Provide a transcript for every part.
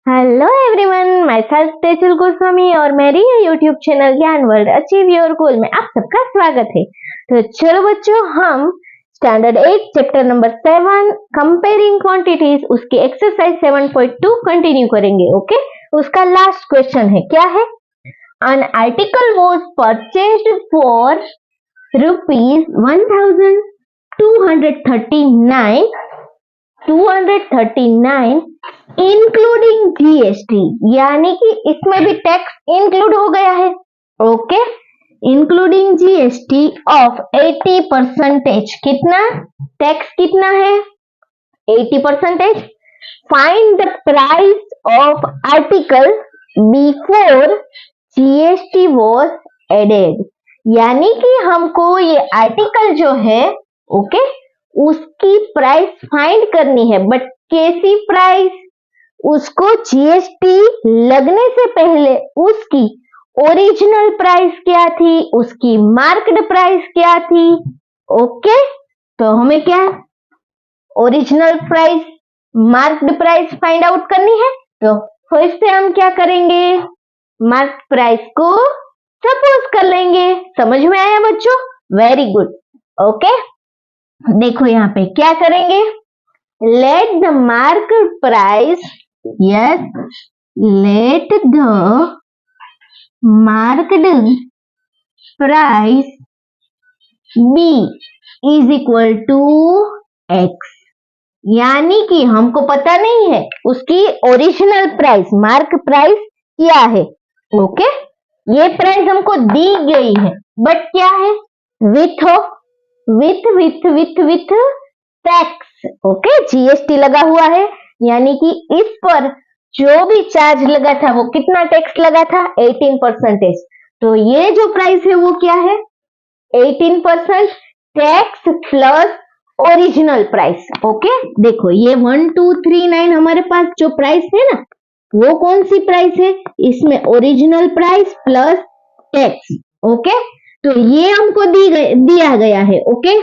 Hello everyone, मैं self Taijul Goswami और मेरी ये यूट्यूब चैनल ज्ञान वर्ल्ड अचीव योर गोल में आप सबका स्वागत है। तो चलो बच्चों, हम standard 8 chapter number 7 comparing quantities उसकी एक्सरसाइज 7.2 कंटिन्यू करेंगे। ओके, उसका लास्ट क्वेश्चन है, क्या है? An article was purchased for rupees 1239 including GST, यानी कि इसमें भी टैक्स इंक्लूड हो गया है। Okay, including GST of 80%। कितना टैक्स कितना है? 80%। Find the price of article before GST was added, यानी कि हमको ये आर्टिकल जो है, ओके, उसकी प्राइस फाइंड करनी है। बट कैसी प्राइस? उसको जीएसटी लगने से पहले उसकी ओरिजिनल प्राइस क्या थी, उसकी मार्क्ड प्राइस क्या थी। ओके, तो हमें क्या original price, marked price find out करनी है। तो फर्स्ट से हम क्या करेंगे, मार्क्ड प्राइस को सपोज कर लेंगे। समझ में आया बच्चों? Very good. ओके, देखो यहाँ पे क्या करेंगे, let the market price, yes, let the market price be is equal to X, यानी कि हमको पता नहीं है उसकी ओरिजिनल प्राइस, मार्क प्राइस क्या है। ओके, ये प्राइस हमको दी गई है, बट क्या है? With tax. ओके, जीएसटी लगा हुआ है, यानी कि इस पर जो भी चार्ज लगा था वो कितना टैक्स लगा था? 18%। तो ये जो प्राइस है वो क्या है? 18% tax plus original price. Okay, देखो ये 1239 हमारे पास जो प्राइस है ना, वो कौन सी प्राइस है? इसमें original price plus tax. Okay, तो ये हमको दिया गया है। ओके,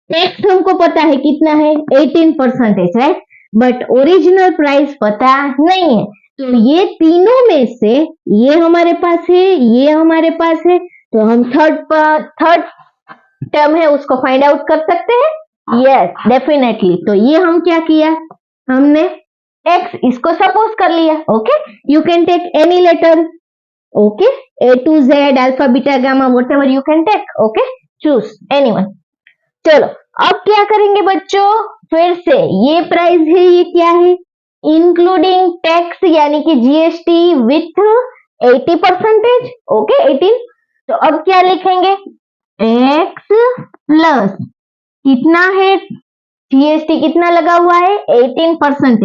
टैक्स हमको पता है कितना है, 18%, राइट, बट ओरिजिनल प्राइस पता नहीं है। तो ये तीनों में से ये हमारे पास है, ये हमारे पास है, तो हम थर्ड टर्म है उसको फाइंड आउट कर सकते हैं। Yes, definitely. तो ये हम क्या किया, हमने एक्स इसको सपोज कर लिया। Okay, you can take any letter, okay, A to Z, alpha beta gamma, whatever you can take. Okay, choose anyone. चलो अब क्या करेंगे बच्चों, फिर से ये प्राइस है, ये क्या है? इंक्लूडिंग टैक्स, यानी कि जीएसटी विथ 80%। ओके, 18। तो अब क्या लिखेंगे, एक्स प्लस कितना है, जीएसटी कितना लगा हुआ है? 18%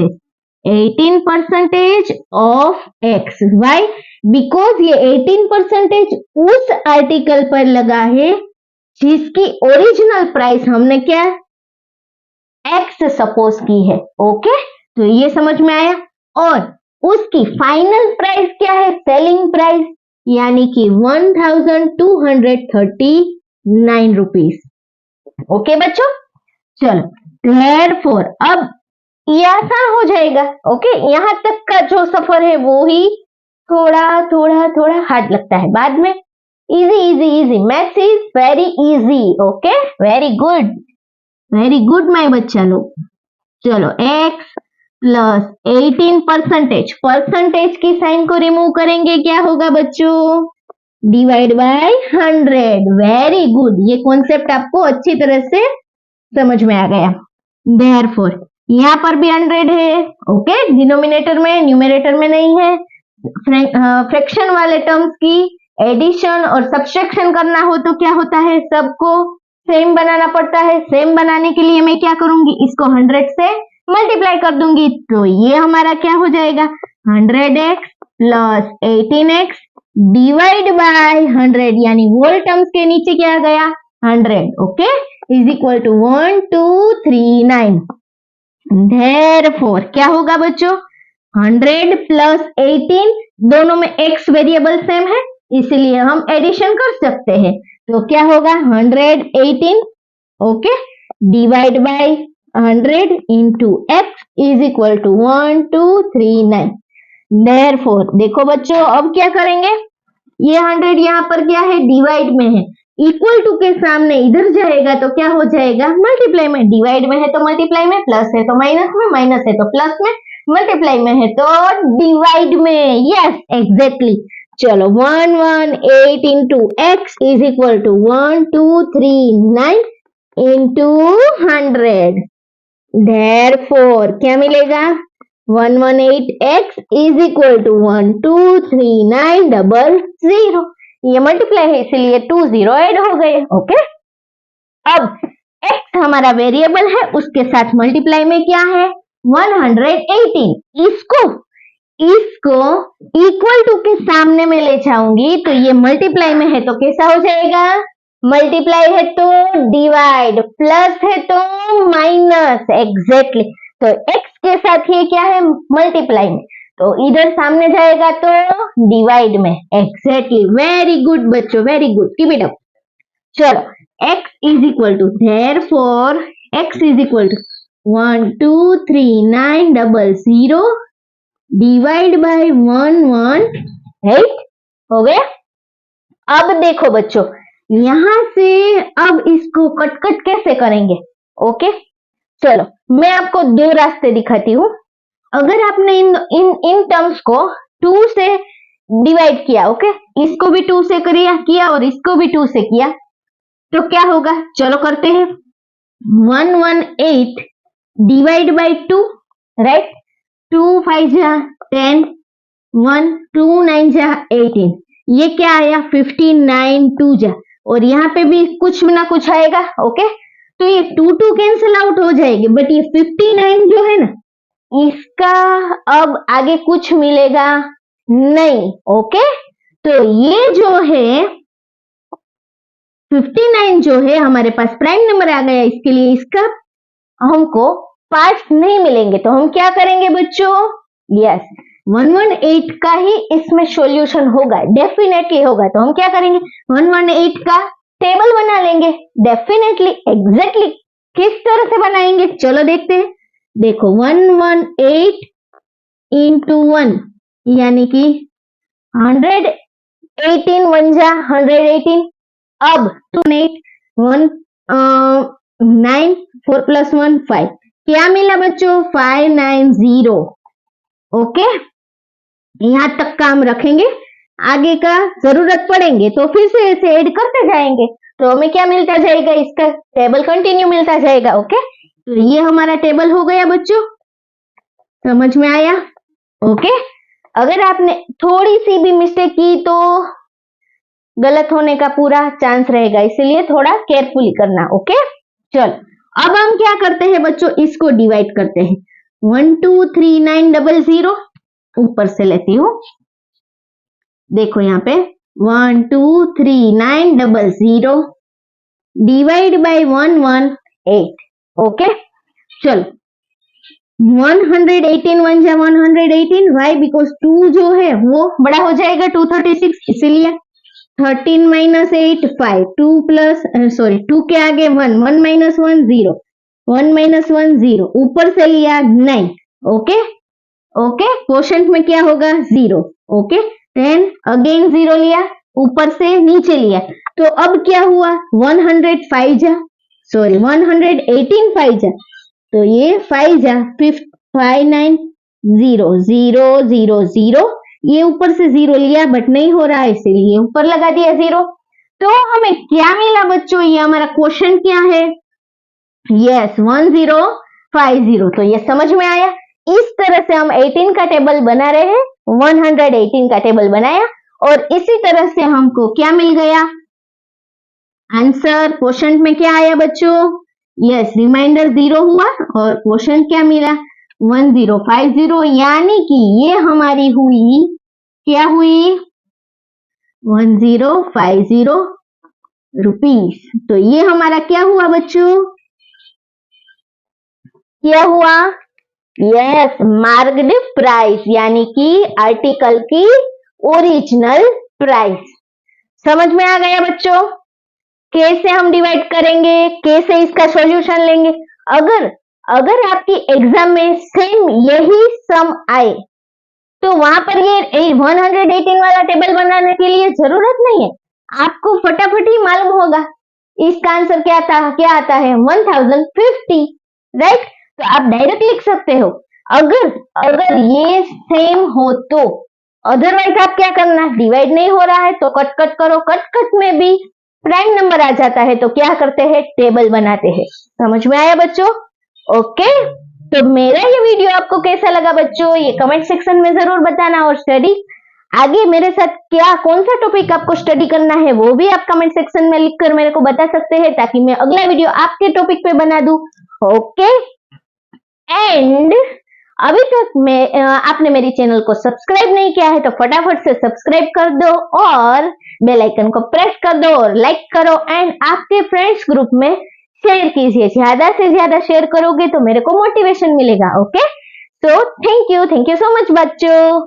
ऑफ एक्स। वाई? बिकॉज ये 18% उस आर्टिकल पर लगा है जिसकी ओरिजिनल प्राइस हमने क्या एक्स सपोज की है। ओके, तो ये समझ में आया। और उसकी फाइनल प्राइस क्या है? सेलिंग प्राइस, यानी कि 1239 रुपीज। ओके बच्चों, चलो, देयरफॉर अब ये आसान हो जाएगा। ओके, यहां तक का जो सफर है वो ही थोड़ा हार्ड लगता है, बाद में easy. Maths is very easy. Okay, very good my बच्चा लोग। चलो, x प्लस 18%, की साइन को रिमूव करेंगे, क्या होगा बच्चों? Divide by 100। वेरी गुड, ये कॉन्सेप्ट आपको अच्छी तरह से समझ में आ गया। देयरफॉर यहाँ पर भी 100 है। ओके, डिनोमिनेटर में, न्यूमरेटर में नहीं है। फ्रैक्शन वाले टर्म्स की एडिशन और सब्ट्रैक्शन करना हो तो क्या होता है, सबको सेम बनाना पड़ता है। सेम बनाने के लिए मैं क्या करूंगी, इसको 100 से मल्टीप्लाई कर दूंगी, तो ये हमारा क्या हो जाएगा, 100x plus 18x divide by 100, यानी होल टर्म्स के नीचे क्या आ गया, 100। Okay, is equal to 1239। Therefore क्या होगा बच्चों, 100 प्लस 18, दोनों में x वेरिएबल सेम है, इसलिए हम एडिशन कर सकते हैं। तो क्या होगा, 118, okay, divide by 100 into x is equal to 1239। Therefore देखो बच्चों, अब क्या करेंगे, ये 100 यहाँ पर क्या है, डिवाइड में है, इक्वल टू के सामने इधर जाएगा तो क्या हो जाएगा, मल्टीप्लाई में, डिवाइड में है तो मल्टीप्लाई में, प्लस है तो माइनस में, माइनस है तो प्लस में, मल्टीप्लाई में है तो डिवाइड में, यस एग्जैक्टली। चलो 118 into X is equal to 1239 into 100, therefore क्या मिलेगा, 118x इज इक्वल टू 123900, ये मल्टीप्लाई है इसलिए 2 जीरो ऐड हो गए। ओके, अब x हमारा वेरिएबल है, उसके साथ मल्टीप्लाई में क्या है, 118, इसको इक्वल टू के सामने में ले जाऊंगी तो ये मल्टीप्लाई में है तो कैसा हो जाएगा, मल्टीप्लाई है तो डिवाइड, प्लस है तो माइनस, एग्जैक्टली। तो x के साथ ये क्या है, मल्टीप्लाई में, तो इधर सामने जाएगा तो डिवाइड में, एग्जैक्टली। वेरी गुड बच्चों, very good, keep it up. चलो x is equal to, therefore x is equal to 123900 divide by 118 हो गया। अब देखो बच्चों, यहां से अब इसको कट कैसे करेंगे, ओके चलो मैं आपको दो रास्ते दिखाती हूँ। अगर आपने इन टर्म्स को 2 से डिवाइड किया, ओके, इसको भी 2 से किया और इसको भी 2 से किया तो क्या होगा, चलो करते हैं। 118 डिवाइड बाय 2, राइट, 2 5 जा 10, 1 2 9 जा 18, ये क्या आया 59 2 जा, और यहाँ पे भी कुछ ना कुछ आएगा। ओके, तो ये 2 कैंसिल आउट हो जाएंगे, बट ये 59 जो है ना, इसका अब आगे कुछ मिलेगा नहीं। ओके, तो ये जो है 59 जो है हमारे पास प्राइम नंबर आ गया, इसके लिए इसका हमको पार्ट्स नहीं मिलेंगे, तो हम क्या करेंगे बच्चों, यस 118 का ही इसमें सॉल्यूशन होगा, डेफिनेटली होगा। तो हम क्या करेंगे, 118 का टेबल बना लेंगे, डेफिनेटली, एग्जैक्टली। किस तरह से बनाएंगे, चलो देखते हैं। देखो 118 इंटू 1 यानी कि 118 1 जा 118, अब 28 1 9 4 प्लस 1 5, क्या मिला बच्चों 590। ओके, यहां तक काम रखेंगे, आगे का जरूरत पड़ेंगे तो फिर से ऐसे ऐड करते जाएंगे, तो हमें क्या मिलता जाएगा, इसका टेबल कंटिन्यू मिलता जाएगा। ओके, तो ये हमारा टेबल हो गया बच्चों, समझ में आया। ओके, अगर आपने थोड़ी सी भी मिस्टेक की तो गलत होने का पूरा चांस रहेगा, इसीलिए थोड़ा केयरफुली करना। ओके, चल अब हम क्या करते हैं बच्चों, इसको डिवाइड करते हैं। 123900 ऊपर से लेती हूँ, देखो यहाँ पे 123900 डिवाइड बाय 118। ओके, चलो 118 1 जा 118, वाई बिकॉज 2 जो है वो बड़ा हो जाएगा 236, इसीलिए 13 माइनस 8 5, 2 प्लस 2 के आगे 1, 1 माइनस 1 0, 1 माइनस 1 0, ऊपर से लिया 9। ओके ओके, क्वोशंट में क्या होगा 0। ओके, 10 अगेन 0 लिया, ऊपर से नीचे लिया, तो अब क्या हुआ 118 5 जा, तो ये 5 जा 59 0 0 0 0, ये ऊपर से 0 लिया बट नहीं हो रहा है इसीलिए ऊपर लगा दिया 0। तो हमें क्या मिला बच्चों, ये हमारा क्वेश्चन क्या है, यस 1050। तो ये समझ में आया, इस तरह से हम 18 का टेबल बना रहे हैं, 118 का टेबल बनाया और इसी तरह से हमको क्या मिल गया आंसर। क्वेश्चन में क्या आया बच्चों, यस रिमाइंडर 0 हुआ और क्वेश्चन क्या मिला 1050, यानी कि ये हमारी हुई, क्या हुई 1050 रुपीस। तो ये हमारा क्या हुआ बच्चों, क्या हुआ, यस मार्क्ड प्राइस, यानी कि आर्टिकल की ओरिजिनल प्राइस। समझ में आ गया बच्चों, कैसे हम डिवाइड करेंगे, कैसे इसका सॉल्यूशन लेंगे। अगर आपकी एग्जाम में सेम यही सम आए तो वहां पर ये 118 वाला टेबल बनाने के लिए जरूरत नहीं है, आपको फटाफट ही मालूम होगा इसका आंसर क्या आता है 1050, राइट। तो आप डायरेक्ट लिख सकते हो। अगर अगर ये सेम हो तो, अदरवाइज आप क्या करना, डिवाइड नहीं हो रहा है तो कट कट करो, कट कट में भी प्राइम नंबर आ जाता है तो क्या करते हैं, टेबल बनाते हैं। समझ में आया बच्चों? ओके, तो मेरा ये वीडियो आपको कैसा लगा बच्चों, ये कमेंट सेक्शन में जरूर बताना। और स्टडी आगे मेरे साथ कौन सा टॉपिक आपको स्टडी करना है वो भी आप कमेंट सेक्शन में लिखकर मेरे को बता सकते हैं, ताकि मैं अगला वीडियो आपके टॉपिक पे बना दूं। ओके, एंड अभी तक आपने मेरी चैनल को सब्सक्राइब नहीं किया है तो फटाफट से सब्सक्राइब कर दो और बेल आइकन को प्रेस कर दो और लाइक करो, एंड आपके फ्रेंड्स ग्रुप में शेयर कीजिए। ज्यादा से ज्यादा शेयर करोगे तो मेरे को मोटिवेशन मिलेगा। Okay, so thank you so much बच्चों।